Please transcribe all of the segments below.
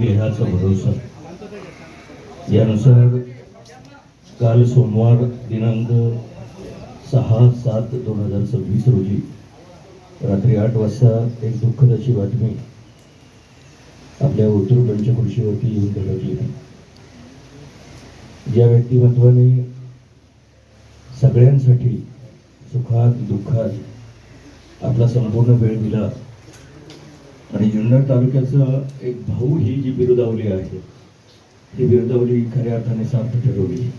ध्येयाचा भरोसा यानुसार काल सोमवार दिनांक 6/7/2026 रोजी रात्री 8 वाजता एक दुःखद अशी बातमी आपल्या ओतूर पंचकृषीवरती येऊन धडकली. ज्या व्यक्तिमत्वाने सगळ्यांसाठी सुखात दुःखात आपला संपूर्ण वेळ दिला आणि जुन्नर तालुक्याचं एक भाऊ ही जी बिरुदावली आहे ही बिरुदावली खऱ्या अर्थाने सार्थ ठरवली.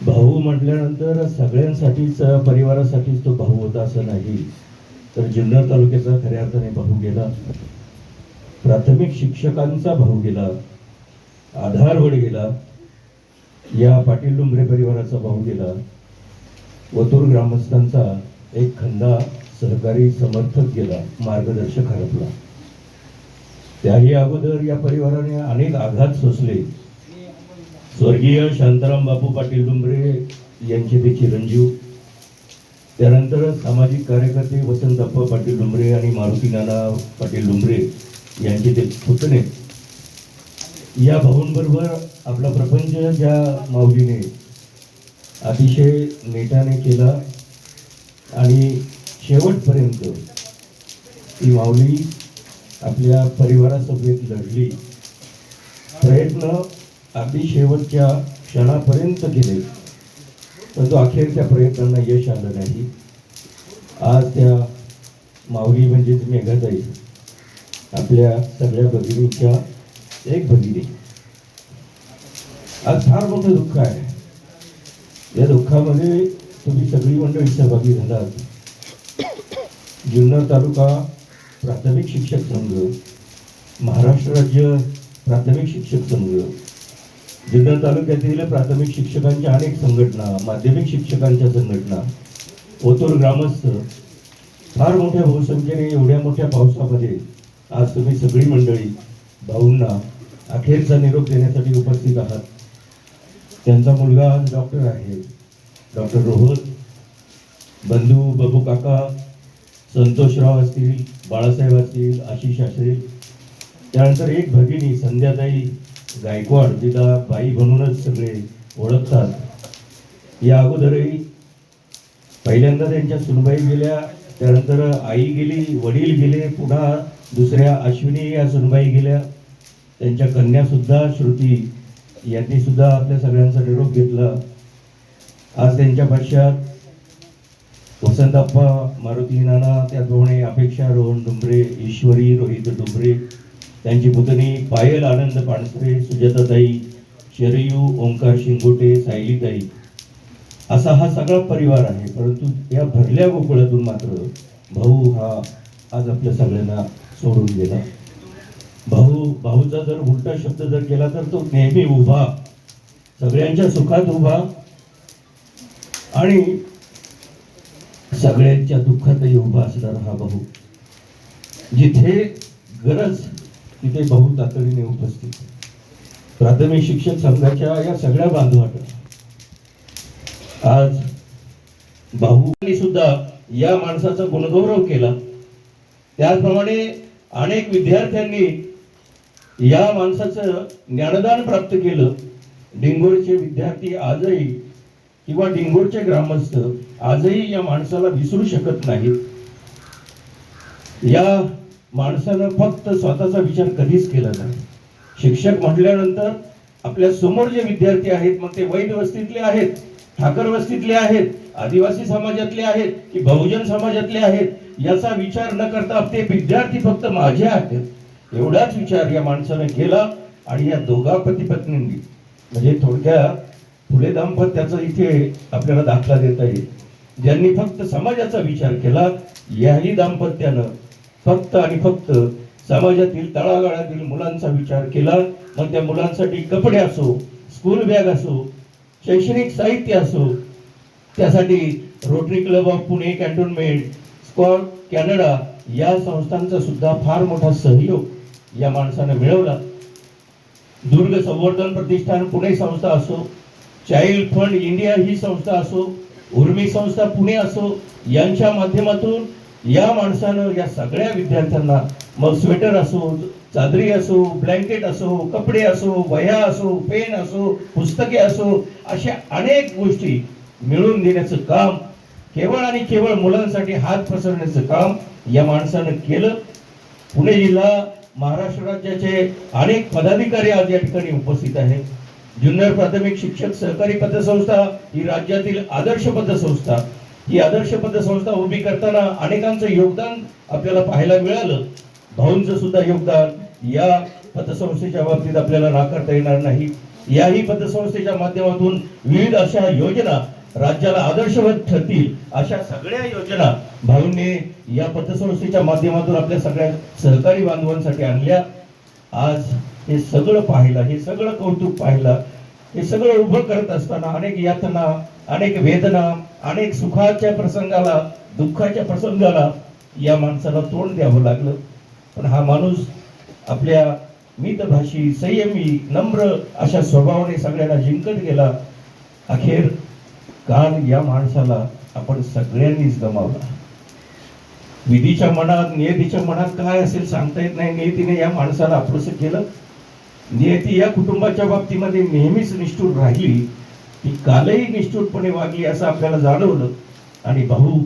भाऊ म्हटल्यानंतर सगळ्यांसाठीच परिवारासाठीच तो भाऊ होता असं नाही, तर जुन्नर तालुक्याचा खऱ्या अर्थाने भाऊ गेला. प्राथमिक शिक्षकांचा भाऊ गेला, आधारवड गेला, या पाटील डुंबरे परिवाराचा भाऊ गेला, ओतूर ग्रामस्थांचा एक खंदा सहकारी समर्थक गेला, मार्गदर्शक हरपला. त्याही अगोदर या परिवाराने अनेक आघात सोसले. स्वर्गीय शांताराम बापू पाटील डुंबरे यांचे ते चिरंजीव, त्यानंतर सामाजिक कार्यकर्ते वसंतप्पा पाटील डुंबरे आणि मारुती नाना पाटील डुंबरे यांचे ते पुतणे. या भाऊंबरोबर आपला प्रपंच ज्या माऊलीने अतिशय नेटाने केला आणि शेवटपर्यंत ती माऊली आपल्या परिवारासोबत लढली. प्रयत्न अगदी शेवटच्या क्षणापर्यंत केले, परंतु अखेर त्या प्रयत्नांना यश आलं नाही. आज त्या माऊली म्हणजेच मेघाताई आपल्या सगळ्या भगिनीच्या एक भगिनी. आज फार मोठं दुःख आहे. या दुःखामध्ये तुम्ही सगळी मंडळी सहभागी झालात. जुन्नर तालुका प्राथमिक शिक्षक संघ, महाराष्ट्र राज्य प्राथमिक शिक्षक संघ, जुन्नर तालुक्यातील प्राथमिक शिक्षकांच्या अनेक संघटना, माध्यमिक शिक्षकांच्या संघटना, ओतूर ग्रामस्थ, फार मोठ्या बहुसंख्येने एवढ्या मोठ्या पावसामध्ये आज तुम्ही सगळी मंडळी भाऊंना अखेरचा निरोप देण्यासाठी उपस्थित आहात. त्यांचा मुलगा आज डॉक्टर आहे, डॉक्टर रोहत, बंधू बबू काका, संतोषराव असतील, बाळासाहेब असतील, आशिष असतील, त्यानंतर एक भगिनी संध्याताई गायकवाड, जिला बाई म्हणूनच सगळे ओळखतात. या अगोदरही पहिल्यांदा त्यांच्या सुनबाई गेल्या, त्यानंतर आई गेली, वडील गेले, पुन्हा दुसऱ्या अश्विनी या सुनबाई गेल्या, त्यांच्या कन्या सुद्धा श्रुती यांनी सुद्धा आपल्या सगळ्यांचा निरोप घेतला. आज त्यांच्या पश्चात वसंतप्पा, मारुती नाना, त्याचप्रमाणे अपेक्षा रोहन डुंबरे, ईश्वरी रोहित डुंबरे, त्यांची पुतणी पायल आनंद पाणसरे, सुजाताताई, शरयू, ओंकार शिंगोटे, सायलीताई, असा हा सगळा परिवार आहे. परंतु या भरल्या गोकुळातून मात्र भाऊ हा आज आपल्या सगळ्यांना सोडून गेला. भाऊचा जर उलटा शब्द जर केला तर तो नेहमी उभा, सगळ्यांच्या सुखात उभा आणि सगळ्यांच्या दुःखातही उभा असणारा हा भाऊ. जिथे गरज तिथे भाऊ तातडीने उपस्थित. प्राथमिक शिक्षक संघाच्या या सगळ्या बांधवांना आज भाऊंनी सुद्धा या माणसाचा गुणगौरव केला. त्याचप्रमाणे अनेक विद्यार्थ्यांनी या माणसाचं ज्ञानदान प्राप्त केलं. डिंगोरचे विद्यार्थी आजही किंवा डिंगोरचे ग्रामस्थ आजही या माणसाला विसरू शकत नाहीत. या माणसानं फक्त स्वतःचा विचार कधीच केला नाही. शिक्षक म्हटल्यानंतर आपल्या समोर जे विद्यार्थी आहेत, मग ते वैद वस्तीतले आहेत, ठाकर वस्तीतले आहेत, आदिवासी समाजातले आहेत की बहुजन समाजातले आहेत, याचा विचार न करता ते विद्यार्थी फक्त माझे आहेत एवढाच विचार या माणसाने केला. आणि या दोघा पती पत्नींनी म्हणजे थोडक्यात फुले दाम्पत्याचा इथे आपल्याला दाखला देता येईल. ज्यांनी फक्त समाजाचा विचार केला, याही दाम्पत्यानं फक्त आणि फक्त समाजातील तळागाळातील मुलांचा विचार केला. मग त्या मुलांसाठी कपडे असो, स्कूल बॅग असो, शैक्षणिक साहित्य असो, त्यासाठी Rotary Club of Pune Cantonment, Scott Canada या संस्थांचा सुद्धा फार मोठा सहयोग या माणसाने मिळवला. दुर्ग संवर्धन प्रतिष्ठान पुणे संस्था असो, चाइल्ड फंड इंडिया ही संस्था असो, उर्मी संस्था पुणे असो, यांच्या माध्यमातून या माणसानं या सगळ्या विद्यार्थ्यांना मग स्वेटर असो, चादरी असो, ब्लँकेट असो, कपडे असो, वह्या असो, पेन असो, पुस्तके असो, अशा अनेक गोष्टी मिळवून देण्याचं काम केवळ आणि केवळ मुलांसाठी हात पसरण्याचं काम या माणसानं केलं. पुणे जिल्हा महाराष्ट्र राज्याचे अनेक पदाधिकारी आज या ठिकाणी उपस्थित आहेत. जुन्नर प्राथमिक शिक्षक सहकारी पतसंस्था ही राज्यातील आदर्श पतसंस्था. ही आदर्श पतसंस्था उभी करताना अनेकांचं योगदान आपल्याला पाहायला मिळालं. भाऊंचं सुद्धा योगदान या पतसंस्थेच्या बाबतीत आपल्याला नाकारता येणार नाही. याही पतसंस्थेच्या माध्यमातून विविध अशा योजना राज्याला आदर्शवत ठरतील अशा सगळ्या योजना भाऊंनी या पतसंस्थेच्या माध्यमातून आपल्या सगळ्या सहकारी बांधवांसाठी आणल्या. आज हे सगळं पाहिलं, हे सगळं कौतुक पाहिलं, हे सगळं उभं करत असताना अनेक यातना, अनेक वेदना, अनेक सुखाच्या प्रसंगाला, दुःखाच्या प्रसंगाला या माणसाला तोंड द्यावं लागलं. पण हा माणूस आपल्या मितभाषी, संयमी, नम्र अशा स्वभावाने सगळ्यांना जिंकत गेला. अखेर काल या माणसाला आपण सगळ्यांनीच गमावला. विधीच्या मनात, नियतीच्या मनात काय असेल सांगता येत नाही. नियतीने या माणसाला आपलंसं केलं. नियती या कुटुंबाच्या बाबतीमध्ये नेहमीच निष्ठुर राहिली. ती कालही निष्ठुरपणे वागली असं आपल्याला जाणवलं. आणि भाऊ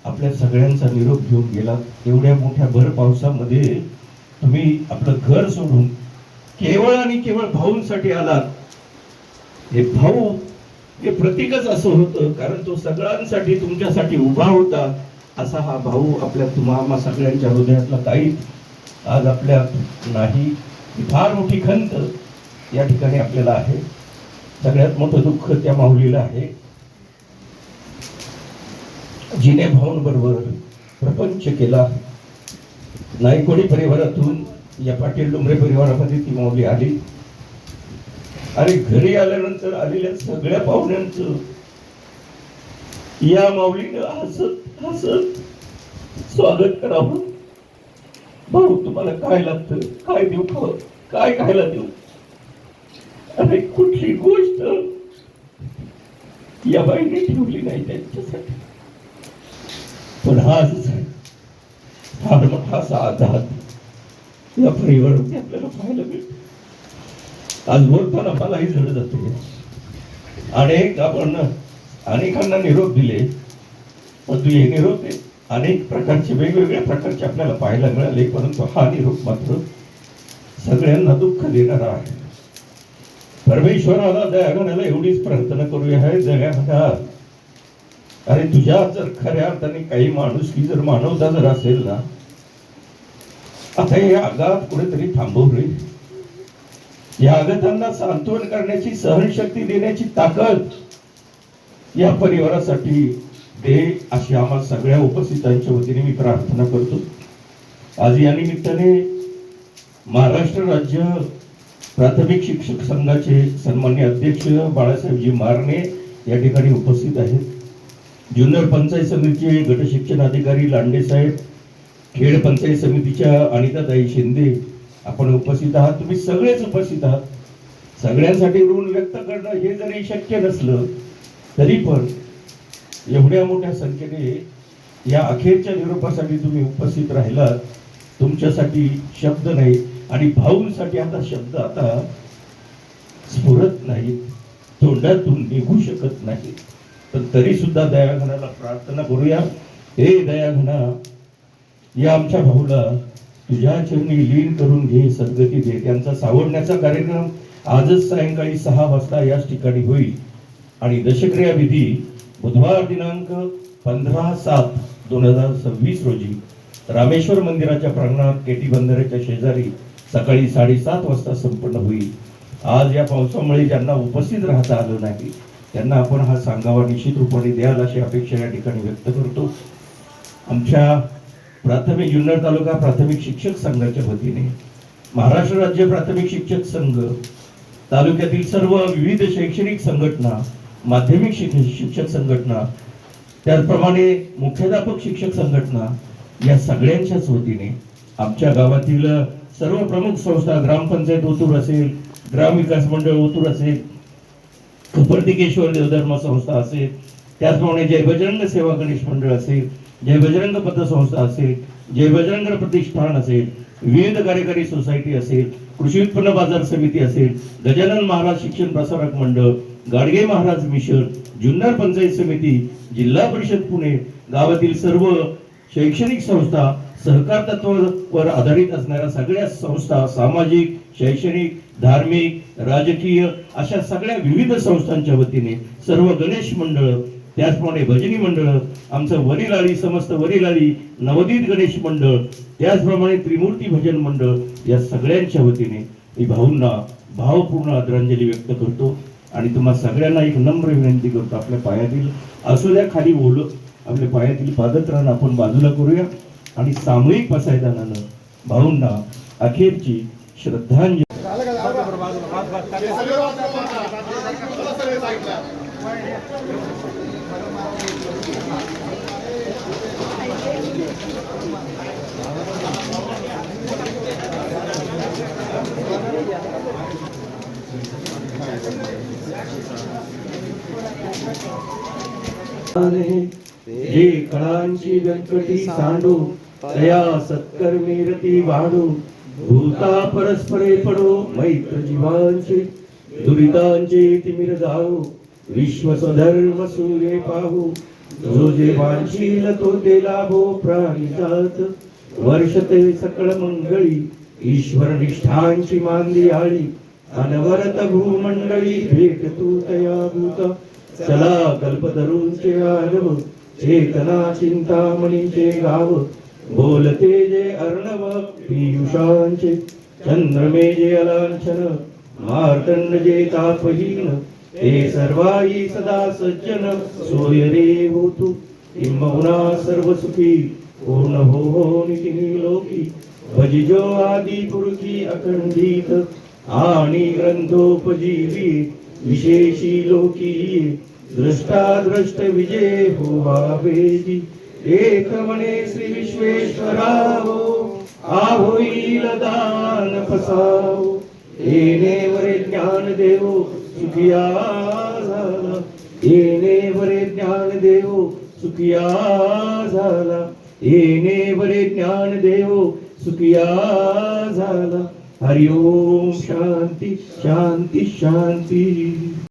आपल्या सगळ्यांचा निरोप घेऊन गेला. एवढ्या मोठ्या भर पावसामध्ये तुम्ही आपलं घर सोडून केवळ आणि केवळ भाऊंसाठी आलात. हे भाऊ हे प्रतीकच असं होतं, कारण तो सगळ्यांसाठी तुमच्यासाठी उभा होता. असा हा भाऊ आपल्या तुम्हा सगळ्यांच्या हृदयातला काही आज आपल्या नाही. फार मोठी खंत या ठिकाणी आपल्याला आहे. सगळ्यात मोठं दुःख त्या माऊलीला आहे, जिने भाऊंबरोबर प्रपंच केला. नाईकवाडी परिवारातून या पाटील डोंगरे परिवारामध्ये ती माऊली आली. आणि घरी आल्यानंतर आलेल्या सगळ्या पाहुण्यांचं या माऊलीनं हसत हसत स्वागत करावं. भाऊ तुम्हाला काय लागतं, काय देऊ, काय खायला देऊ. अरे कुठली गोष्ट या बाईने ठेवली नाही त्यांच्यासाठी. पण आज फार मोठा असा आघात या परिवारामध्ये आपल्याला पाहायला मिळतो. आज बोलताना मलाही जड जाते. अनेकांना निरोप दिले, परंतु हे निरोप अनेक प्रकारचे, वेगवेगळ्या प्रकारचे आपल्याला पाहायला मिळाले. परंतु हा निरोप मात्र सगळ्यांना दुःख देणारा आहे. परमेश्वराला दयागणाला एवढीच प्रार्थना करूया आहे, दयागणा अरे तुझ्या जर खऱ्या अर्थाने काही माणुसकी जर मानवता जर असेल ना, आता हे आघात कुठेतरी थांबवले. या आघातांना सांत्वन करण्याची, सहनशक्ती देण्याची ताकद या परिवारासाठी दे, अशी आम्हा सगळ्या उपस्थितांच्या वतीने मी प्रार्थना करतो. आज या निमित्ताने महाराष्ट्र राज्य प्राथमिक शिक्षक संघाचे सन्माननीय अध्यक्ष बाळासाहेबजी मारणे या ठिकाणी उपस्थित आहेत. जुन्नर पंचायत समितीचे गट शिक्षण अधिकारी लांडे साहेब, खेड पंचायत समितीच्या अनिताताई शिंदे आपण उपस्थित आहात. तुम्ही सगळेच उपस्थित आहात. सगळ्यांसाठी ऋण व्यक्त करणं हे जरी शक्य नसलं तरी पण एवढ्या मोठ्या संख्येने या अखेरच्या निरोपासाठी तुम्ही उपस्थित राहिलात. तुमच्यासाठी शब्द नाही आणि भाऊंसाठी आता शब्द आता स्फुरत नाही, तोंडातून निघू शकत नाही. पण तरी सुद्धा दयाघनाला प्रार्थना करूया. हे दयाघना, या आमच्या भाऊला तुझ्या चरणी लीन करून घे, सद्गती दे. त्यांचा सावरण्याचा कार्यक्रम आजच सायंकाळी 6 वाजता याच ठिकाणी होईल. आणि दशक्रिया विधी बुधवार दिनांक 15/7/2026 रोजी रामेश्वर मंदिराच्या प्रांगणात केटी बंधाऱ्याच्या शेजारी सकाळी 7:30 वाजता संपन्न होईल. आज या पावसामुळे ज्यांना उपस्थित राहता आलं नाही त्यांना आपण हा सांगावा निश्चित रूपाने द्याल अशी अपेक्षा या ठिकाणी व्यक्त करतो. आमच्या प्राथमिक जुन्नर तालुका प्राथमिक शिक्षक संघाच्या वतीने महाराष्ट्र राज्य प्राथमिक शिक्षक संघ, तालुक्यातील सर्व विविध शैक्षणिक संघटना, माध्यमिक शिक्षक संघटना, त्याचप्रमाणे मुख्याध्यापक शिक्षक संघटना या सगळ्यांच्याच वतीने आमच्या गावातील सर्व प्रमुख संस्था, ग्रामपंचायत ओतूर असेल, ग्रामविकास मंडळ ओतूर असेल, खपर्तिकेश्वर देवधर्म संस्था असेल, त्याचप्रमाणे जय बजरंग सेवा गणेश मंडळ असेल, जय बजरंग पतसंस्था असेल, जय बजरंग प्रतिष्ठान असेल, विविध कार्यकारी सोसायटी असेल, कृषी उत्पन्न बाजार समिती असेल, गजानन महाराज शिक्षण प्रसारक मंडळ, गाडगे महाराज मिशन, जुन्नर पंचायत समिती, जिल्हा परिषद पुणे, गावातील सर्व शैक्षणिक संस्था, सहकार तत्वावर आधारित असणाऱ्या सगळ्या संस्था, सामाजिक, शैक्षणिक, धार्मिक, राजकीय अशा सगळ्या विविध संस्थांच्या वतीने सर्व गणेश मंडळ, त्याचप्रमाणे भजनी मंडळ, आमचं वरीलाली समस्त वरीलाली नवोदित गणेश मंडळ, त्याचप्रमाणे त्रिमूर्ती भजन मंडळ, या सगळ्यांच्या वतीने मी भाऊंना भावपूर्ण आदरांजली व्यक्त करतो आणि तुम्हा सगळ्यांना एक नम्र विनंती करतो, आपल्या पायातील असू द्या खाली ओलं, आपल्या पायातील पादत्राण आपण बाजूला करूया आणि सामूहिक पसायदानानं भाऊंना अखेरची श्रद्धांजली. जे कळांची व्यंकटी सांडू तया सत्कर्मी रती वाढू भूता परस्परे पडो मैत्र जीवांचे दुरितांचे तिमिर जाऊ विश्व स्वधर्म सूर्य पाहू जो जे वांशील तो ते लाभो प्राणी जात वर्षते सकळ मंगळी ईश्वर निष्ठांची मांदी आळी अनवरत भूमंडळी भेट तू तया भूत चला कल्पतरूंचे आलव चेतना चिंतामणीचे गाव बोलते जे अर्णव पीयुषांचे चंद्रमे जे अलांछन मार्तंड जे तापहीन ते सर्वाई सदा सज्जन सोय रे होतु किंबहुना सर्व सुखी पूर्ण हो निती लोकी भजिजो आदि पुरुषी अखंडित आणि ग्रंथोपजीवी विशेषी लोकी दृष्टा दृष्ट विजय हो वेदी एक म्हणे श्री विश्वेश्वरावो आहोईल दान फसावो येणे वरे ज्ञान देवो सुखिया झाला येणे वरे ज्ञान देवो सुखिया झाला येणे वरे ज्ञान देवो सुखिया झाला. हरि ओम शांती शांती शांती.